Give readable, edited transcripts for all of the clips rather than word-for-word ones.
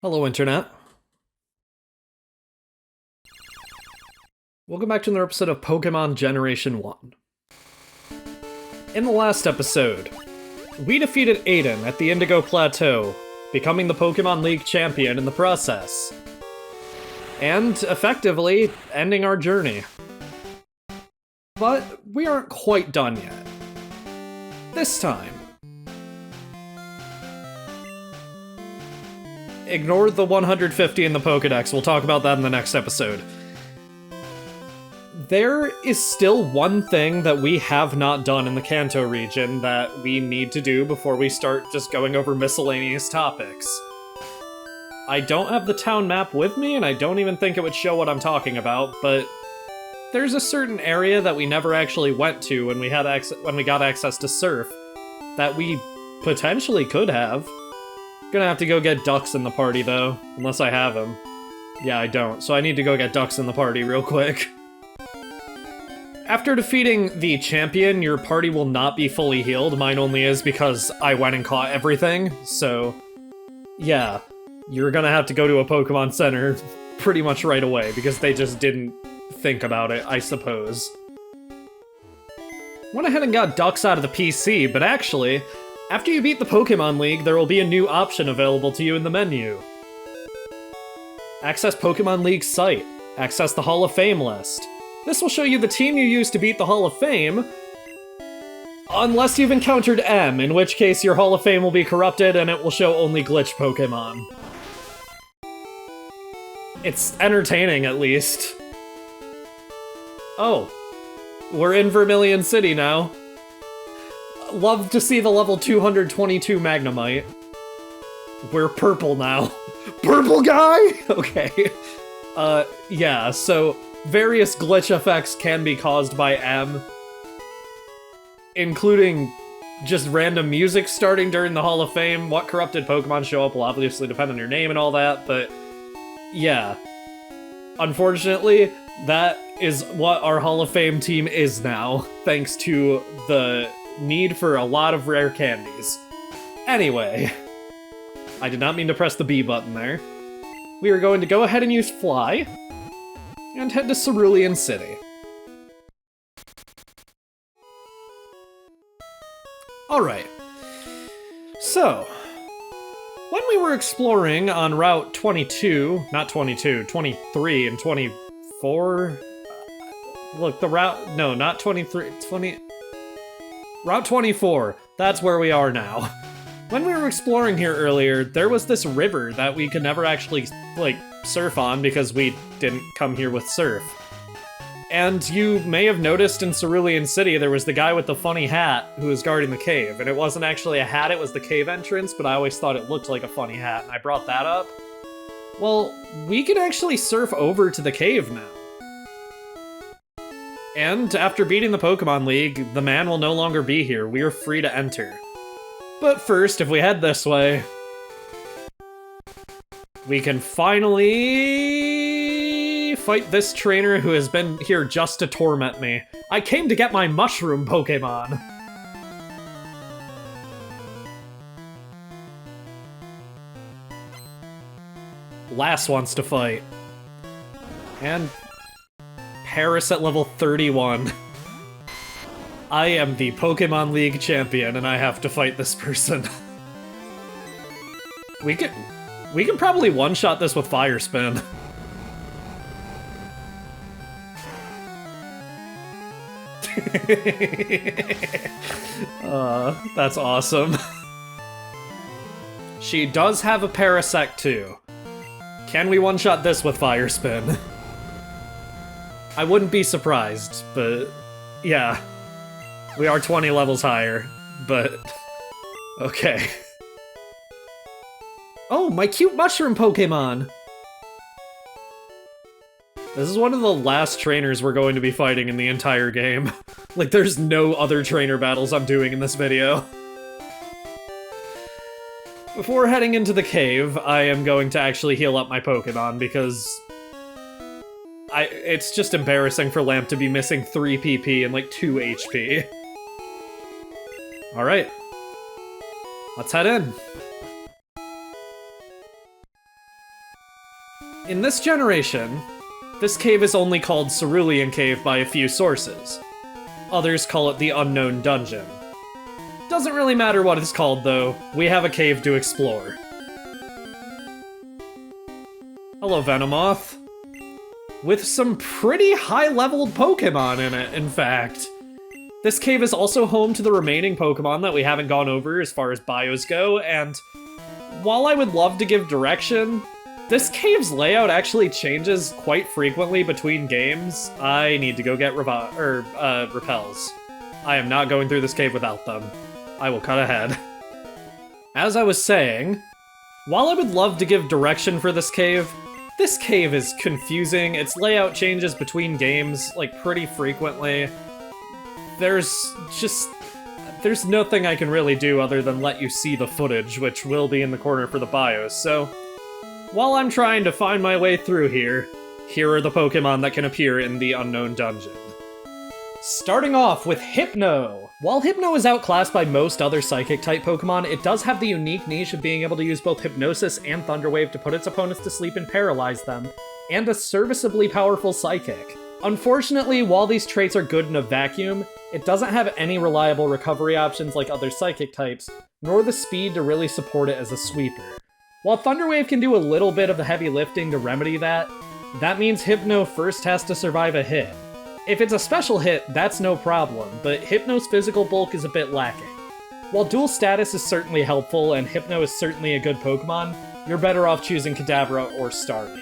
Hello, Internet. Welcome back to another episode of Pokémon Generation 1. In the last episode, we defeated Aiden at the Indigo Plateau, becoming the Pokémon League champion in the process, and effectively ending our journey. But we aren't quite done yet. This time, ignore the 150 in the Pokédex, we'll talk about that in the next episode. There is still one thing that we have not done in the Kanto region that we need to do before we start just going over miscellaneous topics. I don't have the town map with me, and I don't even think it would show what I'm talking about, but there's a certain area that we never actually went to when we got access to Surf that we potentially could have. Gonna have to go get Ducks in the party, though, unless I have him. Yeah, I don't, so I need to go get Ducks in the party real quick. After defeating the champion, your party will not be fully healed. Mine only is because I went and caught everything, so yeah. You're gonna have to go to a Pokemon Center pretty much right away, because they just didn't think about it, I suppose. Went ahead and got Ducks out of the PC, but actually, after you beat the Pokemon League, there will be a new option available to you in the menu. Access Pokemon League site. Access the Hall of Fame list. This will show you the team you used to beat the Hall of Fame, unless you've encountered M, in which case your Hall of Fame will be corrupted and it will show only glitch Pokemon. It's entertaining, at least. Oh, we're in Vermilion City now. Love to see the level 222 Magnemite. We're purple now. Purple guy? Okay. Yeah, so various glitch effects can be caused by M, including just random music starting during the Hall of Fame. What corrupted Pokemon show up will obviously depend on your name and all that, but yeah. Unfortunately, that is what our Hall of Fame team is now, thanks to the need for a lot of rare candies. Anyway, I did not mean to press the B button there. We are going to go ahead and use Fly, and head to Cerulean City. Alright. So, when we were exploring on Route 22, not 22, 23 and 24... Look, the route... No, not 23, 20... Route 24, that's where we are now. When we were exploring here earlier, there was this river that we could never actually, like, surf on because we didn't come here with Surf. And you may have noticed in Cerulean City there was the guy with the funny hat who was guarding the cave, and it wasn't actually a hat, it was the cave entrance, but I always thought it looked like a funny hat, and I brought that up. Well, we can actually surf over to the cave now. And after beating the Pokemon League, the man will no longer be here. We are free to enter. But first, if we head this way, we can finally fight this trainer who has been here just to torment me. I came to get my mushroom Pokemon. Lass wants to fight. And Paris at level 31. I am the Pokemon League champion, and I have to fight this person. We can probably one-shot this with Fire Spin. That's awesome. She does have a Parasect too. Can we one-shot this with Fire Spin? I wouldn't be surprised, but yeah. We are 20 levels higher, but okay. Oh, my cute mushroom Pokemon! This is one of the last trainers we're going to be fighting in the entire game. Like, there's no other trainer battles I'm doing in this video. Before heading into the cave, I am going to actually heal up my Pokemon, because it's just embarrassing for Lamp to be missing 3 PP and like 2 HP. Alright. Let's head in. In this generation, this cave is only called Cerulean Cave by a few sources. Others call it the Unknown Dungeon. Doesn't really matter what it's called, though. We have a cave to explore. Hello, Venomoth. With some pretty high-leveled Pokémon in it, in fact. This cave is also home to the remaining Pokémon that we haven't gone over as far as bios go, and while I would love to give direction, this cave's layout actually changes quite frequently between games. I need to go get repels. I am not going through this cave without them. I will cut ahead. As I was saying, while I would love to give direction for this cave is confusing. Its layout changes between games, like, pretty frequently. There's nothing I can really do other than let you see the footage, which will be in the corner for the bios, so while I'm trying to find my way through here are the Pokémon that can appear in the Unknown Dungeon. Starting off with Hypno! While Hypno is outclassed by most other Psychic-type Pokémon, it does have the unique niche of being able to use both Hypnosis and Thunder Wave to put its opponents to sleep and paralyze them, and a serviceably powerful Psychic. Unfortunately, while these traits are good in a vacuum, it doesn't have any reliable recovery options like other Psychic types, nor the speed to really support it as a sweeper. While Thunder Wave can do a little bit of the heavy lifting to remedy that means Hypno first has to survive a hit. If it's a special hit, that's no problem, but Hypno's physical bulk is a bit lacking. While dual status is certainly helpful and Hypno is certainly a good Pokemon, you're better off choosing Kadabra or Starmie.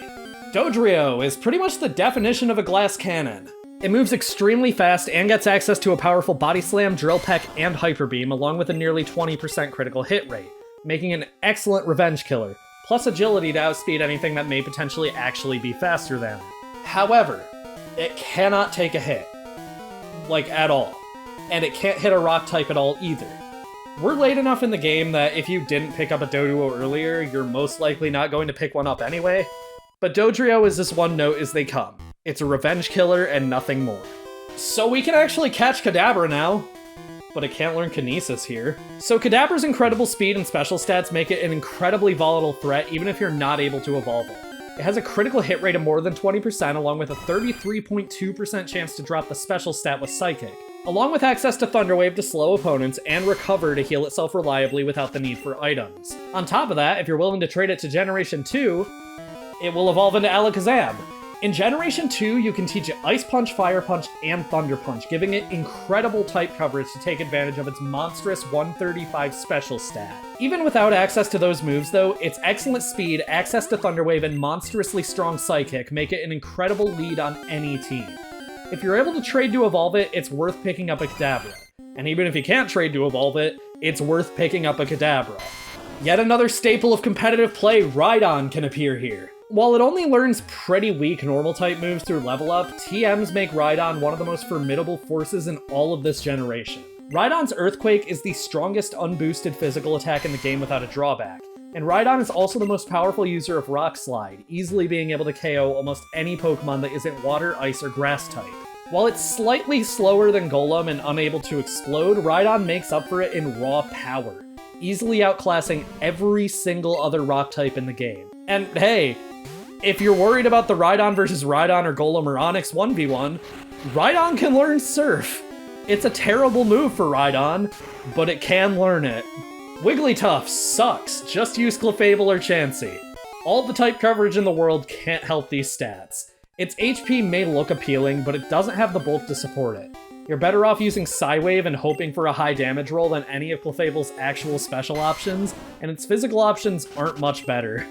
Dodrio is pretty much the definition of a glass cannon. It moves extremely fast and gets access to a powerful Body Slam, Drill Peck, and Hyper Beam, along with a nearly 20% critical hit rate, making it an excellent revenge killer, plus agility to outspeed anything that may potentially actually be faster than it. However, it cannot take a hit. Like, at all. And it can't hit a rock type at all either. We're late enough in the game that if you didn't pick up a Doduo earlier, you're most likely not going to pick one up anyway, but Dodrio is as one note as they come. It's a revenge killer and nothing more. So we can actually catch Kadabra now, but it can't learn Kinesis here. So Kadabra's incredible speed and special stats make it an incredibly volatile threat even if you're not able to evolve it. It has a critical hit rate of more than 20%, along with a 33.2% chance to drop the special stat with Psychic, along with access to Thunder Wave to slow opponents and Recover to heal itself reliably without the need for items. On top of that, if you're willing to trade it to Generation 2, it will evolve into Alakazam. In Generation 2, you can teach it Ice Punch, Fire Punch, and Thunder Punch, giving it incredible type coverage to take advantage of its monstrous 135 special stat. Even without access to those moves, though, its excellent speed, access to Thunder Wave, and monstrously strong Psychic make it an incredible lead on any team. If you're able to trade to evolve it, it's worth picking up a Kadabra. And even if you can't trade to evolve it, it's worth picking up a Kadabra. Yet another staple of competitive play, Rhydon, can appear here. While it only learns pretty weak normal-type moves through level up, TMs make Rhydon one of the most formidable forces in all of this generation. Rhydon's Earthquake is the strongest unboosted physical attack in the game without a drawback, and Rhydon is also the most powerful user of Rock Slide, easily being able to KO almost any Pokemon that isn't Water, Ice, or Grass type. While it's slightly slower than Golem and unable to explode, Rhydon makes up for it in raw power, easily outclassing every single other Rock type in the game. And hey, if you're worried about the Rhydon versus Rhydon or Golem or Onix 1v1, Rhydon can learn Surf. It's a terrible move for Rhydon, but it can learn it. Wigglytuff sucks, just use Clefable or Chansey. All the type coverage in the world can't help these stats. Its HP may look appealing, but it doesn't have the bulk to support it. You're better off using Psywave and hoping for a high damage roll than any of Clefable's actual special options, and its physical options aren't much better.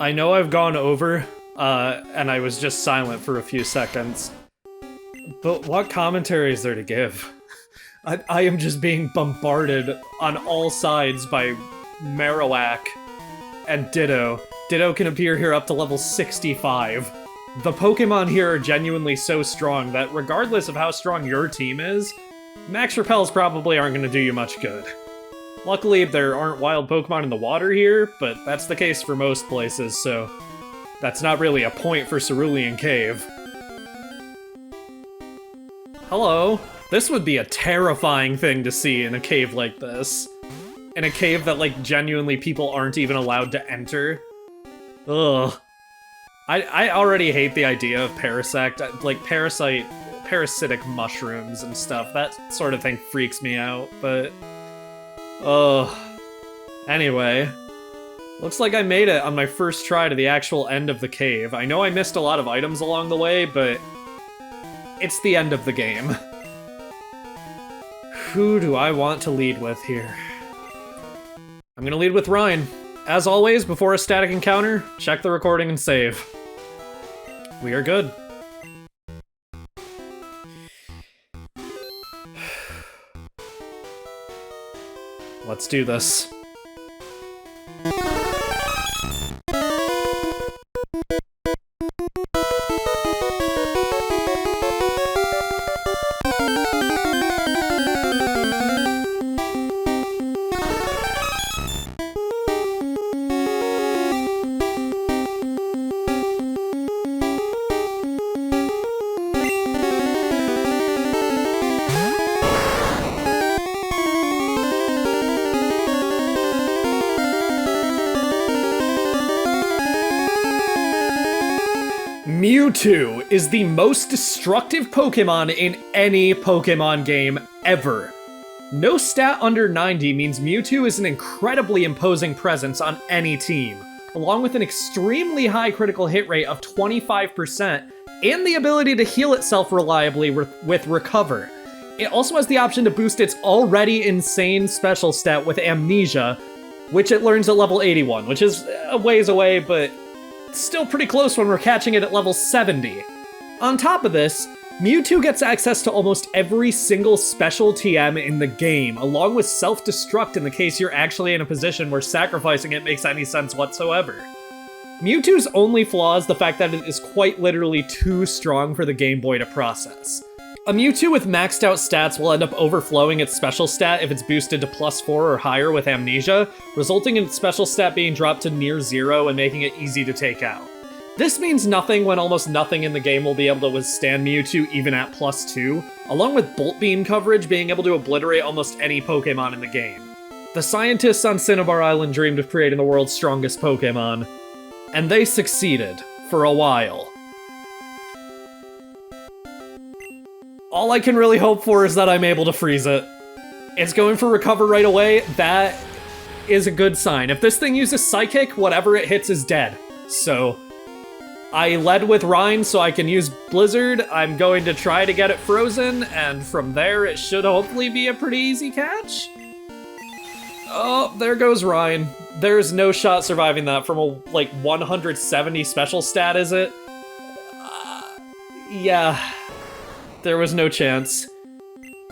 I know I've gone over, and I was just silent for a few seconds, but what commentary is there to give? I am just being bombarded on all sides by Marowak and Ditto. Ditto can appear here up to level 65. The Pokemon here are genuinely so strong that regardless of how strong your team is, Max Repels probably aren't going to do you much good. Luckily, there aren't wild Pokemon in the water here, but that's the case for most places, so that's not really a point for Cerulean Cave. Hello. This would be a terrifying thing to see in a cave like this. In a cave that, like, genuinely people aren't even allowed to enter. Ugh. I already hate the idea of parasitic mushrooms and stuff. That sort of thing freaks me out, but... Ugh. Anyway. Looks like I made it on my first try to the actual end of the cave. I know I missed a lot of items along the way, but... it's the end of the game. Who do I want to lead with here? I'm gonna lead with Ryan. As always, before a static encounter, check the recording and save. We are good. Let's do this. Mewtwo is the most destructive Pokémon in any Pokémon game ever. No stat under 90 means Mewtwo is an incredibly imposing presence on any team, along with an extremely high critical hit rate of 25% and the ability to heal itself reliably with Recover. It also has the option to boost its already insane special stat with Amnesia, which it learns at level 81, which is a ways away, but still pretty close when we're catching it at level 70. On top of this, Mewtwo gets access to almost every single special TM in the game, along with self-destruct in the case you're actually in a position where sacrificing it makes any sense whatsoever. Mewtwo's only flaw is the fact that it is quite literally too strong for the Game Boy to process. A Mewtwo with maxed out stats will end up overflowing its special stat if it's boosted to +4 or higher with Amnesia, resulting in its special stat being dropped to near 0 and making it easy to take out. This means nothing when almost nothing in the game will be able to withstand Mewtwo even at +2, along with Bolt Beam coverage being able to obliterate almost any Pokémon in the game. The scientists on Cinnabar Island dreamed of creating the world's strongest Pokémon, and they succeeded, for a while. All I can really hope for is that I'm able to freeze it. It's going for Recover right away. That is a good sign. If this thing uses Psychic, whatever it hits is dead. So, I led with Rhine so I can use Blizzard. I'm going to try to get it frozen, and from there it should hopefully be a pretty easy catch. Oh, there goes Rhine. There's no shot surviving that from a, like, 170 special stat, is it? Yeah. There was no chance.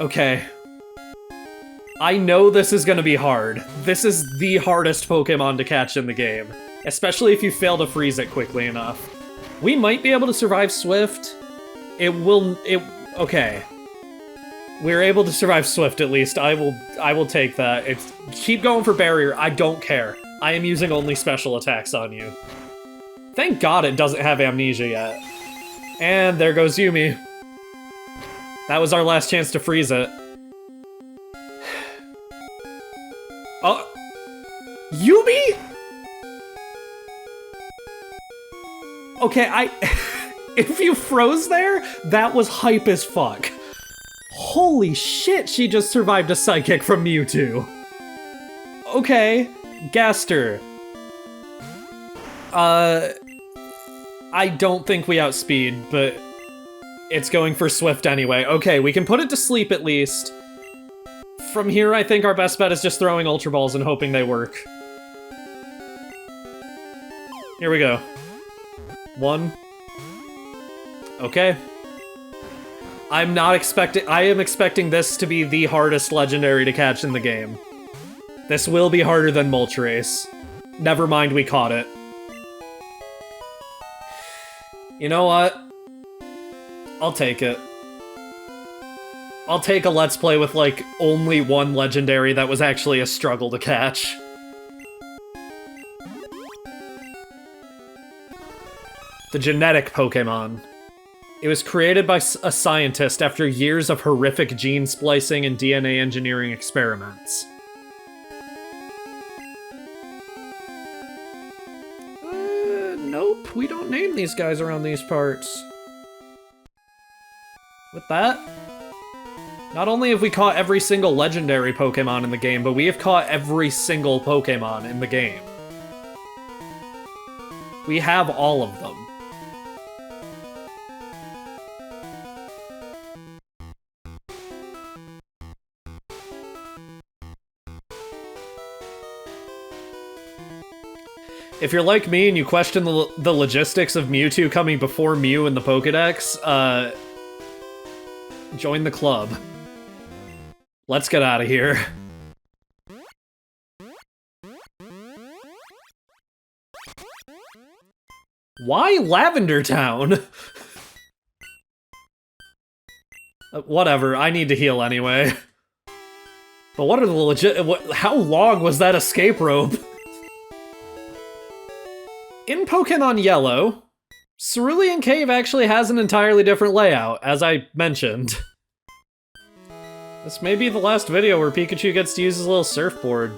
Okay. I know this is gonna be hard. This is the hardest Pokemon to catch in the game, especially if you fail to freeze it quickly enough. We might be able to survive Swift. Okay. We're able to survive Swift at least. I will take that. Keep going for Barrier. I don't care. I am using only special attacks on you. Thank God it doesn't have Amnesia yet. And there goes Yumi. That was our last chance to freeze it. Oh. Yumi? Okay, if you froze there, that was hype as fuck. Holy shit, she just survived a Psychic from Mewtwo. Okay, Gaster. I don't think we outspeed, but it's going for Swift anyway. Okay, we can put it to sleep at least. From here, I think our best bet is just throwing Ultra Balls and hoping they work. Here we go. 1. Okay. I am expecting this to be the hardest legendary to catch in the game. This will be harder than Moltres. Never mind, we caught it. You know what? I'll take it. I'll take a Let's Play with, like, only one legendary that was actually a struggle to catch. The genetic Pokémon It was created by a scientist after years of horrific gene splicing and DNA engineering experiments. Nope, we don't name these guys around these parts. With that, not only have we caught every single legendary Pokemon in the game, but we have caught every single Pokemon in the game. We have all of them. If you're like me and you question the logistics of Mewtwo coming before Mew in the Pokedex, join the club. Let's get out of here. Why Lavender Town? Whatever, I need to heal anyway. But what are the how long was that escape rope? In Pokemon Yellow, Cerulean Cave actually has an entirely different layout, as I mentioned. This may be the last video where Pikachu gets to use his little surfboard.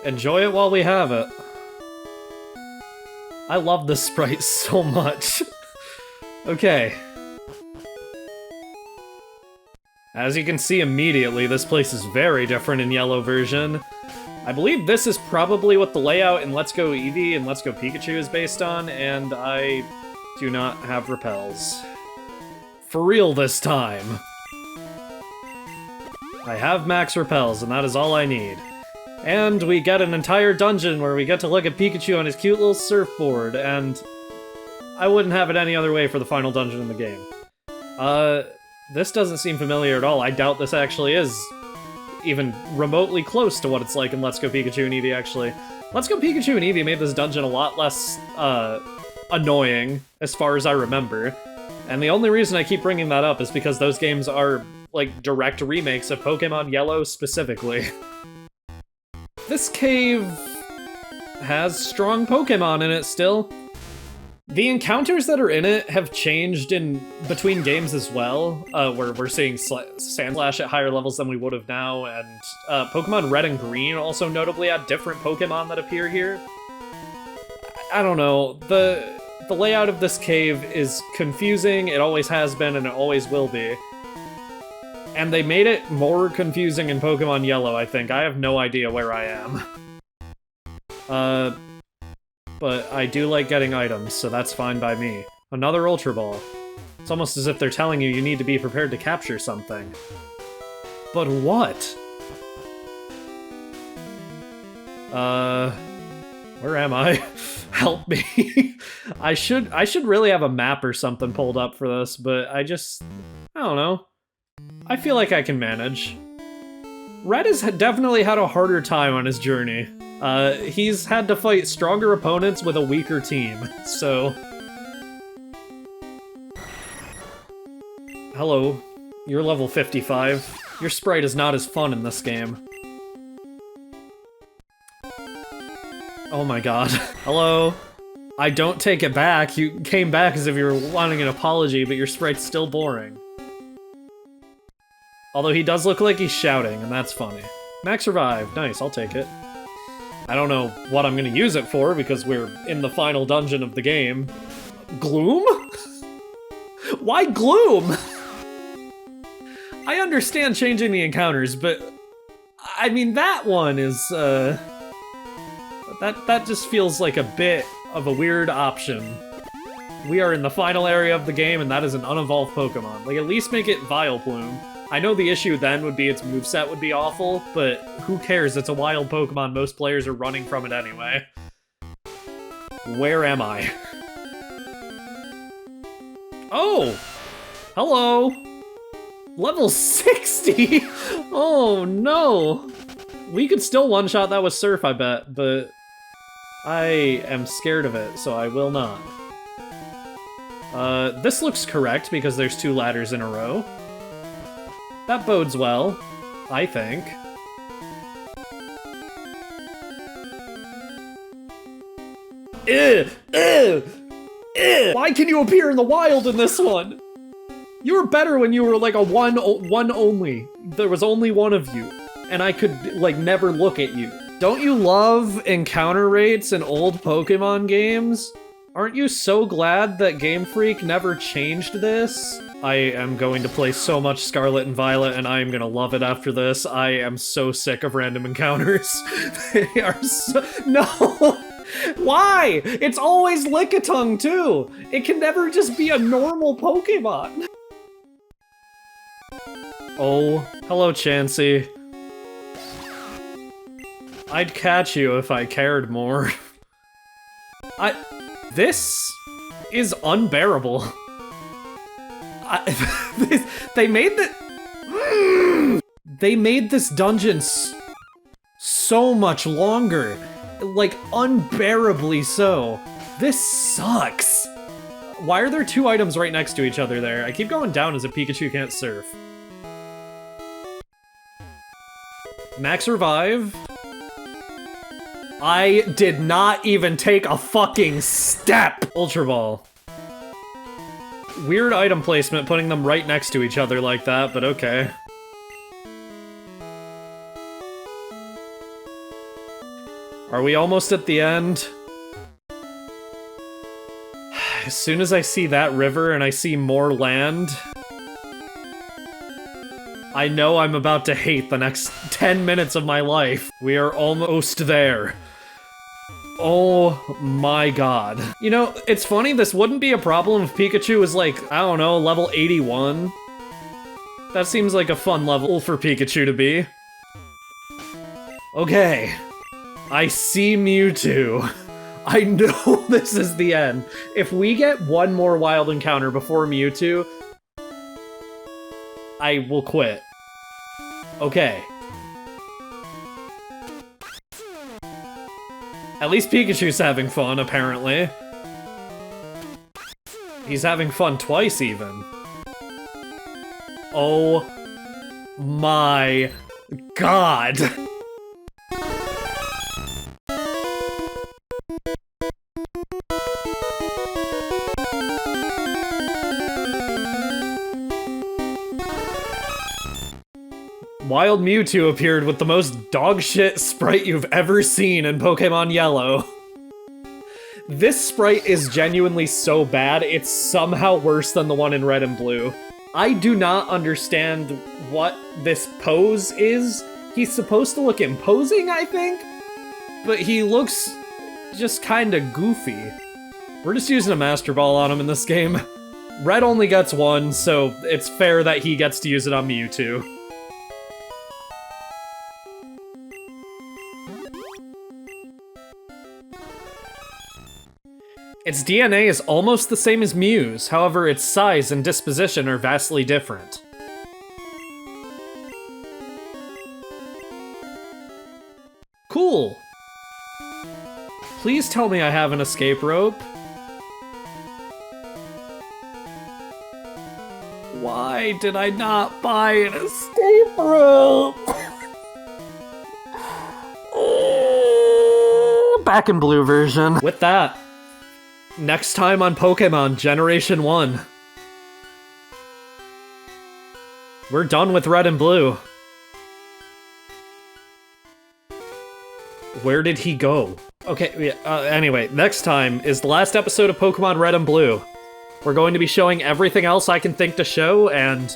Enjoy it while we have it. I love this sprite so much. Okay. As you can see immediately, this place is very different in Yellow version. I believe this is probably what the layout in Let's Go Eevee and Let's Go Pikachu is based on, and I do not have repels. For real this time. I have max repels, and that is all I need. And we get an entire dungeon where we get to look at Pikachu on his cute little surfboard, and I wouldn't have it any other way for the final dungeon in the game. This doesn't seem familiar at all. I doubt this actually is even remotely close to what it's like in Let's Go Pikachu and Eevee, actually. Let's Go Pikachu and Eevee made this dungeon a lot less, annoying, as far as I remember. And the only reason I keep bringing that up is because those games are, like, direct remakes of Pokemon Yellow specifically. This cave has strong Pokemon in it still. The encounters that are in it have changed in between games as well, where we're seeing Sandslash at higher levels than we would have now, and Pokemon Red and Green also notably add different Pokemon that appear here. I don't know, the layout of this cave is confusing, it always has been, and it always will be. And they made it more confusing in Pokemon Yellow, I think. I have no idea where I am. But I do like getting items, so that's fine by me. Another Ultra Ball. It's almost as if they're telling you need to be prepared to capture something. But what? Where am I? Help me. I should really have a map or something pulled up for this, but I don't know. I feel like I can manage. Red has definitely had a harder time on his journey. He's had to fight stronger opponents with a weaker team, so... Hello, you're level 55. Your sprite is not as fun in this game. Oh my god. Hello? I don't take it back. You came back as if you were wanting an apology, but your sprite's still boring. Although he does look like he's shouting, and that's funny. Max Revive. Nice, I'll take it. I don't know what I'm gonna use it for, because we're in the final dungeon of the game. Gloom? Why Gloom? I understand changing the encounters, but... I mean, that one is, That just feels like a bit of a weird option. We are in the final area of the game, and that is an unevolved Pokemon. Like, at least make it Vileplume. I know the issue then would be its moveset would be awful, but who cares? It's a wild Pokemon. Most players are running from it anyway. Where am I? Oh! Hello! Level 60?! Oh no! We could still one-shot that with Surf, I bet, but... I am scared of it, so I will not. This looks correct because there's 2 ladders in a row. That bodes well, I think. Why can you appear in the wild in this one? You were better when you were like a one only. There was only one of you, and I could like never look at you. Don't you love encounter rates in old Pokemon games? Aren't you so glad that Game Freak never changed this? I am going to play so much Scarlet and Violet, and I am gonna love it after this. I am so sick of random encounters. They are so— No! Why? It's always Lickitung, too! It can never just be a normal Pokemon! Oh, hello, Chansey. I'd catch you if I cared more. This is unbearable. They made this dungeon so much longer. Like, unbearably so. This sucks. Why are there two items right next to each other there? I keep going down as a Pikachu can't surf. Max Revive. I did not even take a fucking step! Ultra Ball. Weird item placement putting them right next to each other like that, but okay. Are we almost at the end? As soon as I see that river and I see more land, I know I'm about to hate the next 10 minutes of my life. We are almost there. Oh my god. You know, it's funny, this wouldn't be a problem if Pikachu was like, I don't know, level 81. That seems like a fun level for Pikachu to be. Okay. I see Mewtwo. I know this is the end. If we get one more wild encounter before Mewtwo, I will quit. Okay. At least Pikachu's having fun, apparently. He's having fun twice, even. Oh my god. Wild Mewtwo appeared with the most dogshit sprite you've ever seen in Pokemon Yellow. This sprite is genuinely so bad, it's somehow worse than the one in Red and Blue. I do not understand what this pose is. He's supposed to look imposing, I think? But he looks just kinda goofy. We're just using a Master Ball on him in this game. Red only gets one, so it's fair that he gets to use it on Mewtwo. Its DNA is almost the same as Mew's, however its size and disposition are vastly different. Cool! Please tell me I have an escape rope. Why did I not buy an escape rope? Back in blue version. With that, next time on Pokemon Generation 1. We're done with Red and Blue. Where did he go? Okay, anyway, next time is the last episode of Pokemon Red and Blue. We're going to be showing everything else I can think to show, and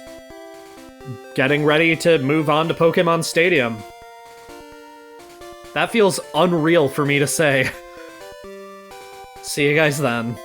getting ready to move on to Pokemon Stadium. That feels unreal for me to say. See you guys then.